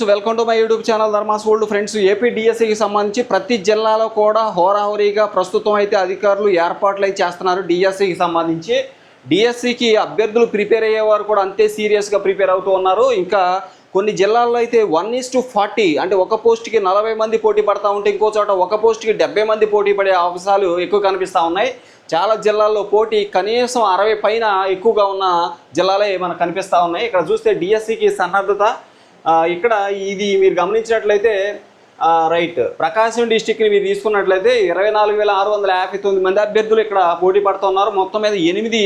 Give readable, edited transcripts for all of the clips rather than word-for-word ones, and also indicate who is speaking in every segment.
Speaker 1: Welcome to my YouTube channel Dharmas world. Friends, AP డిఎస్సికి సంబంధించి ప్రతి జిల్లాలో కూడా హోరాహోరీగా ప్రస్తుతం అయితే అధికారులు ఏర్పాట్లు అయితే చేస్తున్నారు. డిఎస్సికి సంబంధించి డిఎస్సికి అభ్యర్థులు ప్రిపేర్ అయ్యేవారు కూడా అంతే సీరియస్గా ప్రిపేర్ అవుతూ ఉన్నారు. ఇంకా కొన్ని జిల్లాల్లో అయితే 1:40 అంటే ఒక పోస్ట్కి 40 మంది పోటీ పడతా ఉంటే ఇంకో చోట ఒక పోస్ట్కి 70 మంది పోటీ పడే అవకాశాలు ఎక్కువ కనిపిస్తూ ఉన్నాయి. చాలా జిల్లాల్లో పోటీ కనీసం 60 పైన ఎక్కువగా ఉన్న జిల్లాలే మనకు కనిపిస్తూ ఉన్నాయి. ఇక్కడ చూస్తే డిఎస్సికి సన్నద్ధత ఇక్కడ ఇది మీరు గమనించినట్లయితే రైట్ ప్రకాశం డిస్టిక్ని మీరు తీసుకున్నట్లయితే 24,659 మంది అభ్యర్థులు ఇక్కడ పోటీ పడుతున్నారు. మొత్తం మీద 8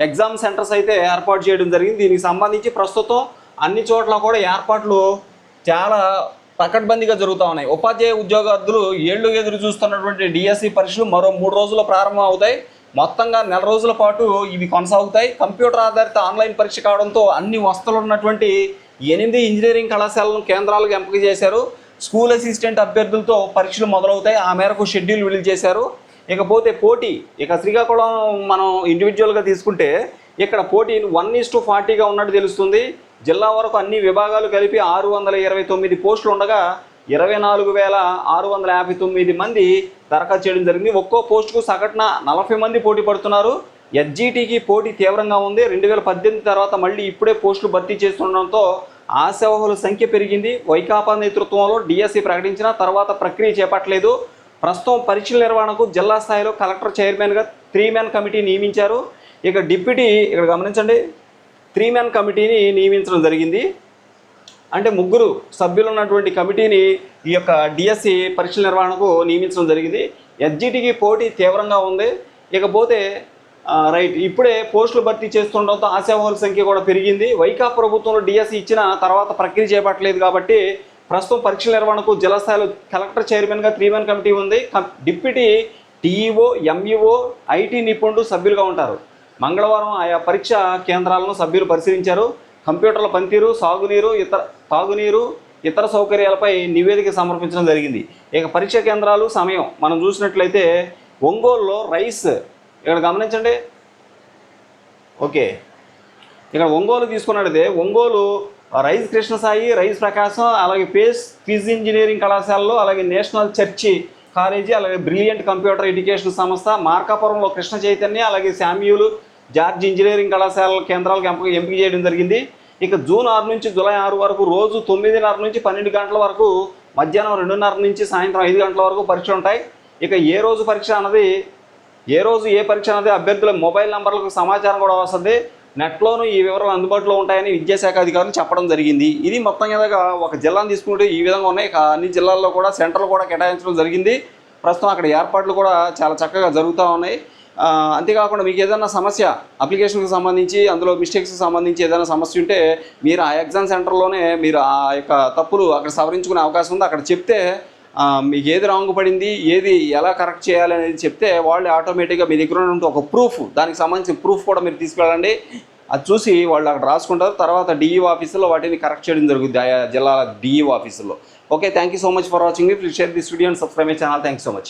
Speaker 1: ఎగ్జామ్ సెంటర్స్ అయితే ఏర్పాటు చేయడం జరిగింది. దీనికి సంబంధించి ప్రస్తుతం అన్ని చోట్ల కూడా ఏర్పాట్లు చాలా పకడ్బందీగా జరుగుతూ ఉన్నాయి. ఉపాధ్యాయ ఉద్యోగార్థులు ఏళ్ళు ఎదురు చూస్తున్నటువంటి డిఎస్సి పరీక్షలు మరో 3 రోజుల్లో ప్రారంభం అవుతాయి. మొత్తంగా 4 రోజుల పాటు ఇవి కొనసాగుతాయి. కంప్యూటర్ ఆధారిత ఆన్లైన్ పరీక్ష కావడంతో అన్ని వసతులు ఉన్నటువంటి 8 ఇంజనీరింగ్ కళాశాలను కేంద్రాలకు ఎంపిక చేశారు. స్కూల్ అసిస్టెంట్ అభ్యర్థులతో పరీక్షలు మొదలవుతాయి. ఆ మేరకు షెడ్యూల్ విడుదల చేశారు. ఇకపోతే పోటీ ఇక శ్రీకాకుళం మనం ఇండివిజువల్గా తీసుకుంటే ఇక్కడ పోటీ 1:40గా ఉన్నట్టు తెలుస్తుంది. జిల్లా వరకు అన్ని విభాగాలు కలిపి 629 పోస్టులు ఉండగా 24,659 మంది దరఖాస్తు చేయడం జరిగింది. ఒక్కో పోస్టుకు సగటున 40 మంది పోటీ పడుతున్నారు. ఎస్జిటికి పోటీ తీవ్రంగా ఉంది. 2018 తర్వాత మళ్ళీ ఇప్పుడే పోస్టులు భర్తీ చేస్తుండడంతో ఆశావహుల సంఖ్య పెరిగింది. వైకాపా నేతృత్వంలో డిఎస్సి ప్రకటించిన తర్వాత ప్రక్రియ చేపట్టలేదు. ప్రస్తుతం పరీక్షల నిర్వహణకు జిల్లా స్థాయిలో కలెక్టర్ చైర్మన్గా 3 మ్యాన్ కమిటీ నియమించారు. ఇక డిప్యూటీ ఇక్కడ గమనించండి 3 మ్యాన్ కమిటీని నియమించడం జరిగింది. అంటే 3 సభ్యులు ఉన్నటువంటి కమిటీని ఈ యొక్క డిఎస్సి పరీక్షల నిర్వహణకు నియమించడం జరిగింది. ఎస్జిటికి పోటీ తీవ్రంగా ఉంది. ఇకపోతే రైట్ ఇప్పుడే పోస్టులు భర్తీ చేస్తుండడంతో ఆశావాహుల సంఖ్య కూడా పెరిగింది. వైకాపా ప్రభుత్వంలో డిఎస్సి ఇచ్చిన తర్వాత ప్రక్రియ చేపట్టలేదు కాబట్టి ప్రస్తుతం పరీక్షల నిర్వహణకు జిల్లా స్థాయిలో కలెక్టర్ చైర్మన్గా 3 మ్యాన్ కమిటీ ఉంది. డిప్యూటీ టీఈఓ, ఎంఈఓ, ఐటీ నిపుణులు సభ్యులుగా ఉంటారు. మంగళవారం ఆయా పరీక్ష కేంద్రాలను సభ్యులు పరిశీలించారు. కంప్యూటర్ల పనితీరు, తాగునీరు, ఇతర సౌకర్యాలపై నివేదిక సమర్పించడం జరిగింది. ఇక పరీక్ష కేంద్రాలు సమయం మనం చూసినట్లయితే ఒంగోలులో రైస్ ఇక్కడ గమనించండి. ఓకే, ఇక్కడ ఒంగోలు తీసుకున్నట్లయితే ఒంగోలు రైస్ కృష్ణసాయి, రైస్ ప్రకాశం, అలాగే ఫీజ్ ఇంజనీరింగ్ కళాశాలలో, అలాగే నేషనల్ చర్చి కాలేజీ, అలాగే బ్రిలియంట్ కంప్యూటర్ ఎడ్యుకేషన్ సంస్థ, మార్కాపురంలో కృష్ణ చైతన్య, అలాగే శామ్యూలు జార్జ్ ఇంజనీరింగ్ కళాశాల కేంద్రాలకు ఎంపిక చేయడం జరిగింది. ఇక జూన్ 6 నుంచి జూలై 6 వరకు రోజు 9:30 నుంచి 12 గంటల వరకు, మధ్యాహ్నం 2:30 నుంచి సాయంత్రం 5 గంటల వరకు పరీక్షలు ఉంటాయి. ఇక ఏ రోజు ఏ పరీక్ష అన్నది అభ్యర్థుల మొబైల్ నంబర్లకు సమాచారం కూడా వస్తుంది. నెట్లోనూ ఈ వివరాలు అందుబాటులో ఉంటాయని విద్యాశాఖ అధికారులు చెప్పడం జరిగింది. ఇది మొత్తం మీద ఒక జిల్లాను తీసుకుంటే ఈ విధంగా ఉన్నాయి. అన్ని జిల్లాల్లో కూడా సెంటర్లు కూడా కేటాయించడం జరిగింది. ప్రస్తుతం అక్కడ ఏర్పాట్లు కూడా చాలా చక్కగా జరుగుతూ ఉన్నాయి. అంతేకాకుండా మీకు ఏదైనా సమస్య అప్లికేషన్కి సంబంధించి అందులో మిస్టేక్స్కి సంబంధించి ఏదైనా సమస్య ఉంటే మీరు ఆ ఎగ్జామ్ సెంటర్లోనే మీరు ఆ యొక్క తప్పులు అక్కడ సవరించుకునే అవకాశం ఉంది. అక్కడ చెప్తే మీకు ఏది రాంగ్ పడింది, ఏది ఎలా కరెక్ట్ చేయాలి అనేది చెప్తే వాళ్ళు ఆటోమేటిక్గా మీ దగ్గర ఉన్నటువంటి ఒక ప్రూఫ్, దానికి సంబంధించిన ప్రూఫ్ కూడా మీరు తీసుకెళ్ళండి. అది చూసి వాళ్ళు అక్కడ రాసుకుంటారు. తర్వాత డిఈఓ ఆఫీసులో వాటిని కరెక్ట్ చేయడం జరుగుతుంది ఆయా జిల్లాల డిఈఓ ఆఫీసులో. Okay, thank you so much for watching. Please share this video and subscribe my channel. Thank you so much.